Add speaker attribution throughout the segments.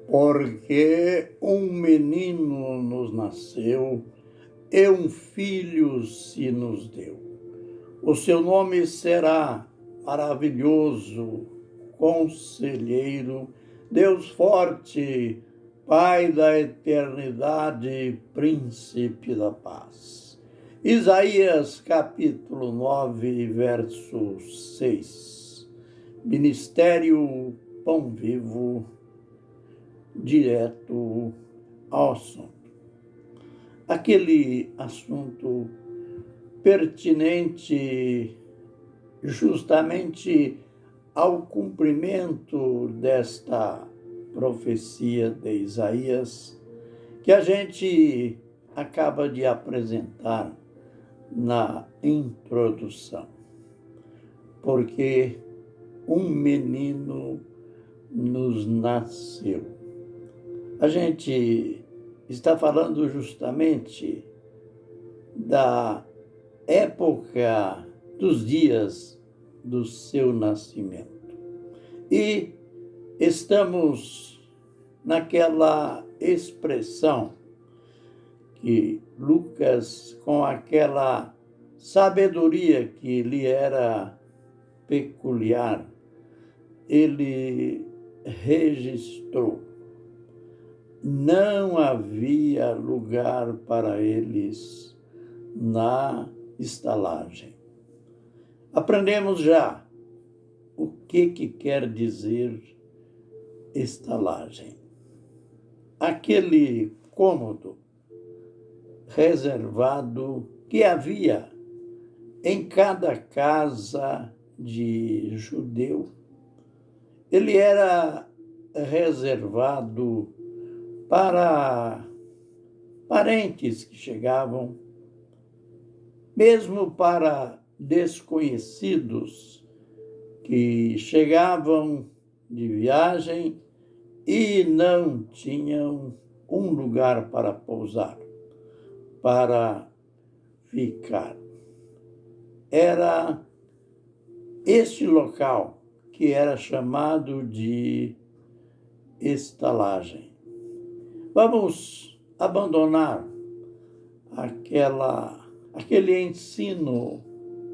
Speaker 1: Porque um menino nos nasceu e um filho se nos deu. O seu nome será Maravilhoso, Conselheiro, Deus Forte, Pai da Eternidade, Príncipe da Paz. Isaías capítulo 9, verso 6. Ministério Pão Vivo, direto ao assunto. Aquele assunto pertinente justamente ao cumprimento desta profecia de Isaías, que a gente acaba de apresentar na introdução. Porque um menino nos nasceu. A gente está falando justamente da época dos dias do seu nascimento. E estamos naquela expressão que Lucas, com aquela sabedoria que lhe era peculiar, ele registrou. Não havia lugar para eles na estalagem. Aprendemos já o que quer dizer estalagem. Aquele cômodo reservado que havia em cada casa de judeu. Ele era reservado para parentes que chegavam, mesmo para desconhecidos que chegavam de viagem e não tinham um lugar para pousar, para ficar. Era este local que era chamado de estalagem. Vamos abandonar aquele ensino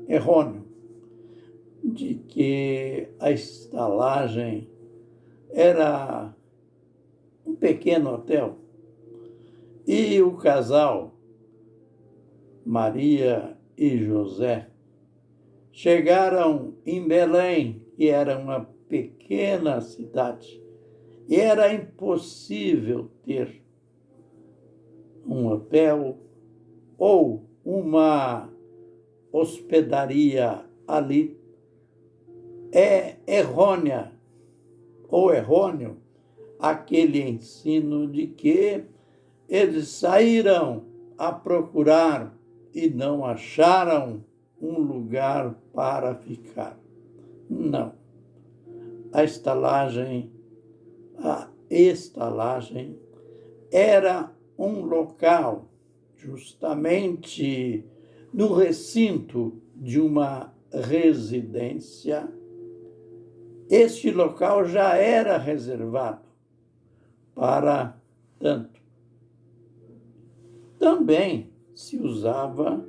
Speaker 1: errôneo de que a estalagem era um pequeno hotel e o casal Maria e José chegaram em Belém, que era uma pequena cidade, e era impossível ter um hotel ou uma hospedaria ali. É errônea ou errôneo aquele ensino de que eles saíram a procurar e não acharam um lugar para ficar. Não. A estalagem era um local justamente no recinto de uma residência. Este local já era reservado para tanto. Também se usava,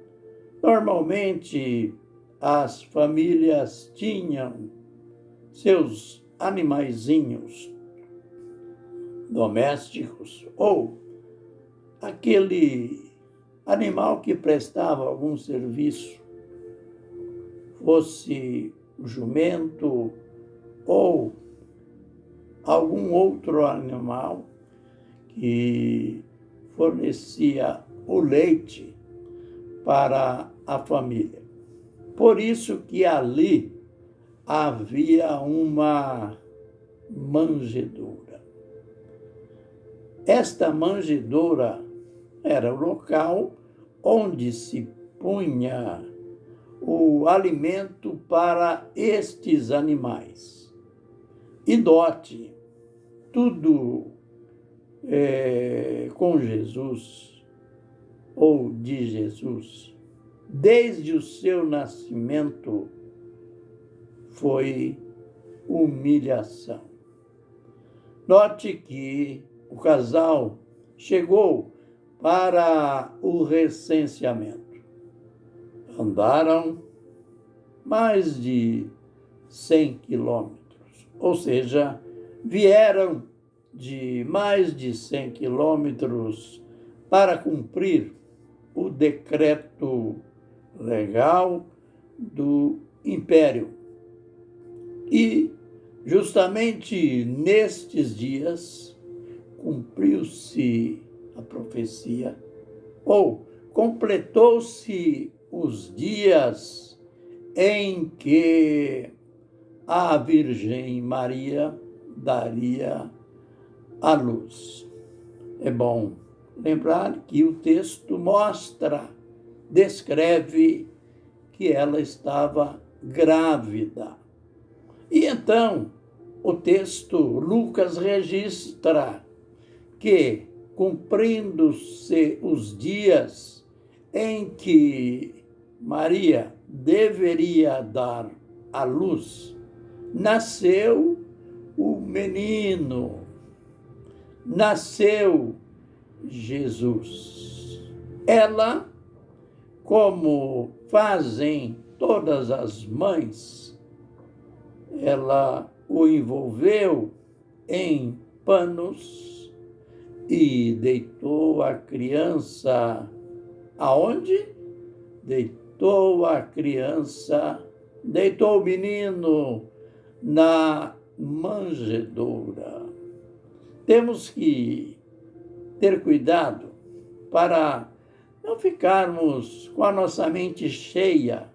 Speaker 1: normalmente as famílias tinham seus animaizinhos domésticos ou aquele animal que prestava algum serviço, fosse o jumento ou algum outro animal que fornecia o leite para a família. Por isso que ali havia uma manjedoura. Esta manjedoura era o local onde se punha o alimento para estes animais. E dote, tudo com Jesus, ou de Jesus, desde o seu nascimento, foi humilhação. Note que o casal chegou para o recenseamento. Andaram mais de 100 quilômetros, ou seja, vieram de mais de 100 quilômetros para cumprir o decreto legal do império. E, justamente nestes dias, cumpriu-se a profecia, ou completou-se os dias em que a Virgem Maria daria à luz. É bom lembrar que o texto descreve que ela estava grávida. E então, o texto, Lucas registra que, cumprindo-se os dias em que Maria deveria dar à luz, nasceu o menino, nasceu Jesus. Ela, como fazem todas as mães, ela o envolveu em panos e deitou a criança aonde? Deitou o menino na manjedoura. Temos que ter cuidado para não ficarmos com a nossa mente cheia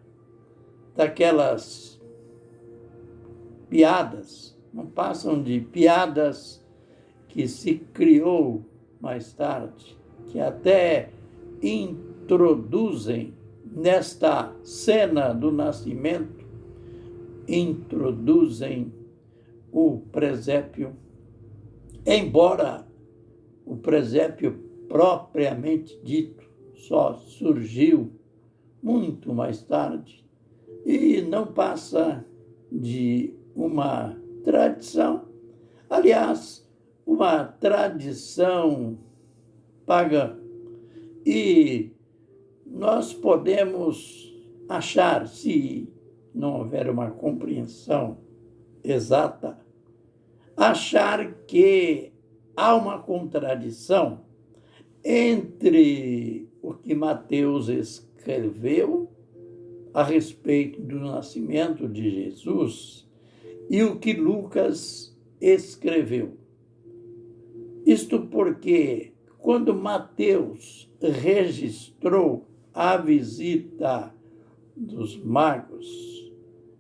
Speaker 1: daquelas piadas, não passam de piadas que se criou mais tarde, que até introduzem nesta cena do nascimento, introduzem o presépio, embora o presépio propriamente dito só surgiu muito mais tarde e não passa de uma tradição, aliás, uma tradição pagã. E nós podemos achar, se não houver uma compreensão exata, achar que há uma contradição entre o que Mateus escreveu a respeito do nascimento de Jesus e o que Lucas escreveu. Isto porque, quando Mateus registrou a visita dos magos,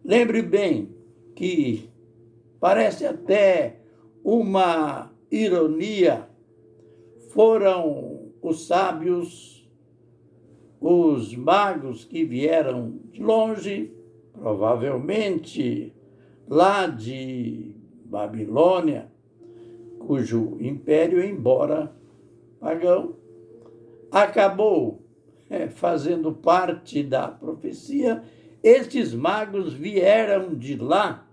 Speaker 1: lembre bem que parece até uma ironia, foram os sábios, os magos que vieram de longe, provavelmente lá de Babilônia, cujo império, embora pagão, acabou fazendo parte da profecia. Estes magos vieram de lá,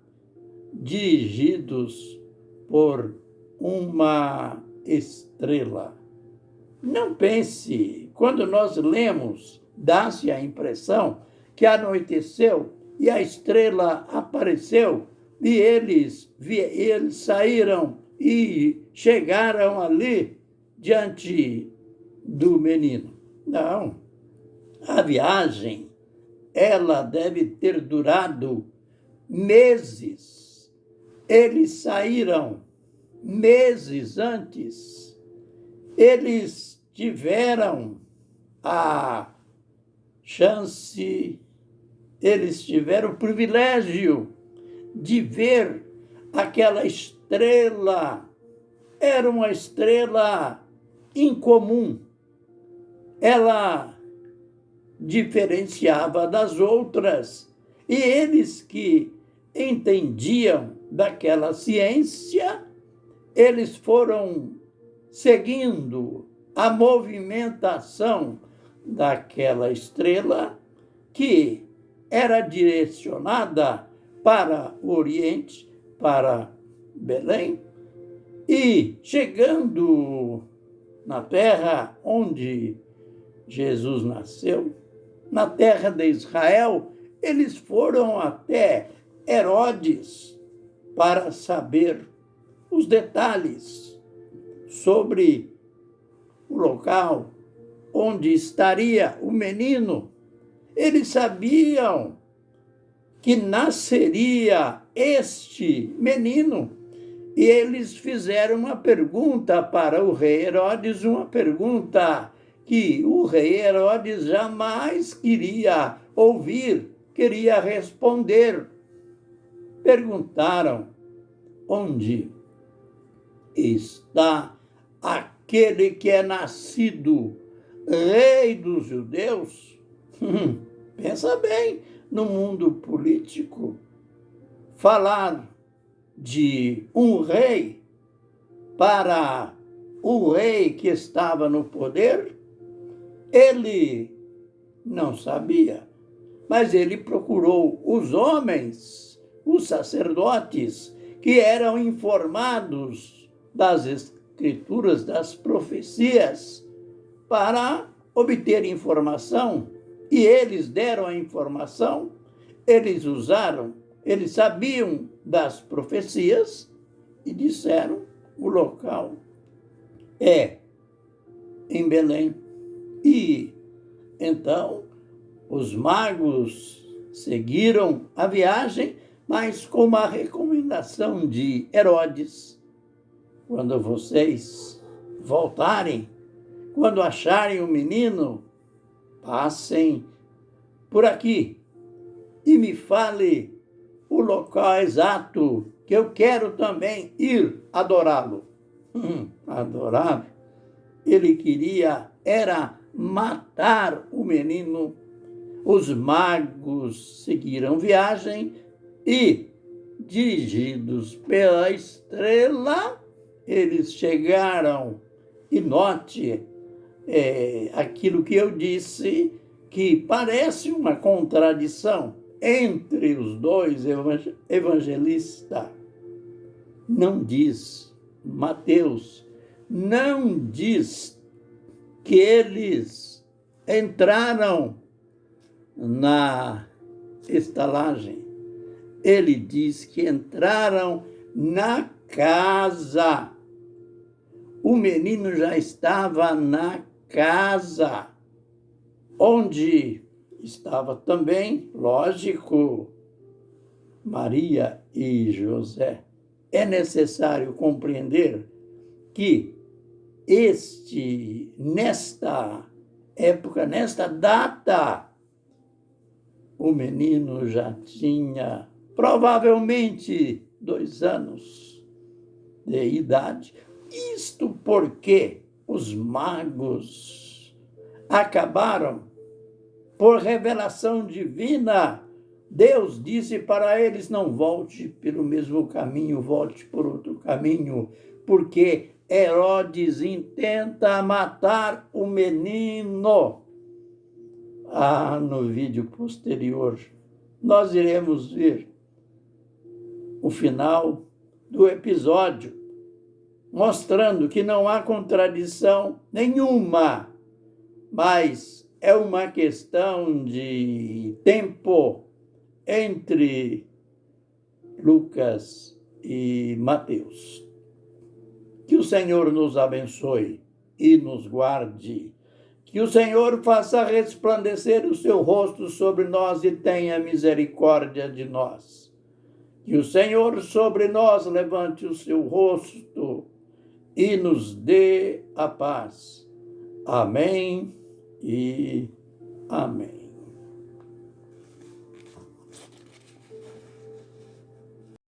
Speaker 1: dirigidos por uma estrela. Não pense, quando nós lemos, dá-se a impressão que anoiteceu e a estrela apareceu e eles saíram e chegaram ali diante do menino. Não. A viagem, ela deve ter durado meses. Eles saíram meses antes. Eles tiveram a chance, eles tiveram o privilégio de ver aquela estrela. Era uma estrela incomum. Ela diferenciava das outras. E eles que entendiam daquela ciência, eles foram seguindo a movimentação daquela estrela que era direcionada para o Oriente, para Belém, E chegando na terra onde Jesus nasceu, na terra de Israel, eles foram até Herodes para saber os detalhes sobre o local onde estaria o menino. Eles sabiam que nasceria este menino. E eles fizeram uma pergunta para o rei Herodes, uma pergunta que o rei Herodes jamais queria ouvir, queria responder. Perguntaram: onde está aquele que é nascido rei dos judeus? Pensa bem, no mundo político, falar de um rei para o rei que estava no poder, ele não sabia, mas ele procurou os homens, os sacerdotes, que eram informados das escrituras, das profecias, para obter informação, e eles deram a informação, eles sabiam das profecias e disseram: o local é em Belém. E então os magos seguiram a viagem, mas com uma recomendação de Herodes: quando vocês voltarem, quando acharem o menino, passem por aqui e me fale o local exato, que eu quero também ir adorá-lo. Adorar? Ele queria era matar o menino. Os magos seguiram viagem e, dirigidos pela estrela, eles chegaram. E note aquilo que eu disse, que parece uma contradição entre os dois evangelistas. Não diz, Mateus, não diz que eles entraram na estalagem. Ele diz que entraram na casa. O menino já estava na casa, onde estava também, lógico, Maria e José. É necessário compreender que nesta época, nesta data, o menino já tinha provavelmente 2 anos de idade. Isto porque os magos acabaram, por revelação divina, Deus disse para eles: não volte pelo mesmo caminho, volte por outro caminho, porque Herodes intenta matar o menino. No vídeo posterior, nós iremos ver o final do episódio, mostrando que não há contradição nenhuma, mas é uma questão de tempo entre Lucas e Mateus. Que o Senhor nos abençoe e nos guarde. Que o Senhor faça resplandecer o seu rosto sobre nós e tenha misericórdia de nós. Que o Senhor sobre nós levante o seu rosto e nos dê a paz. Amém e amém.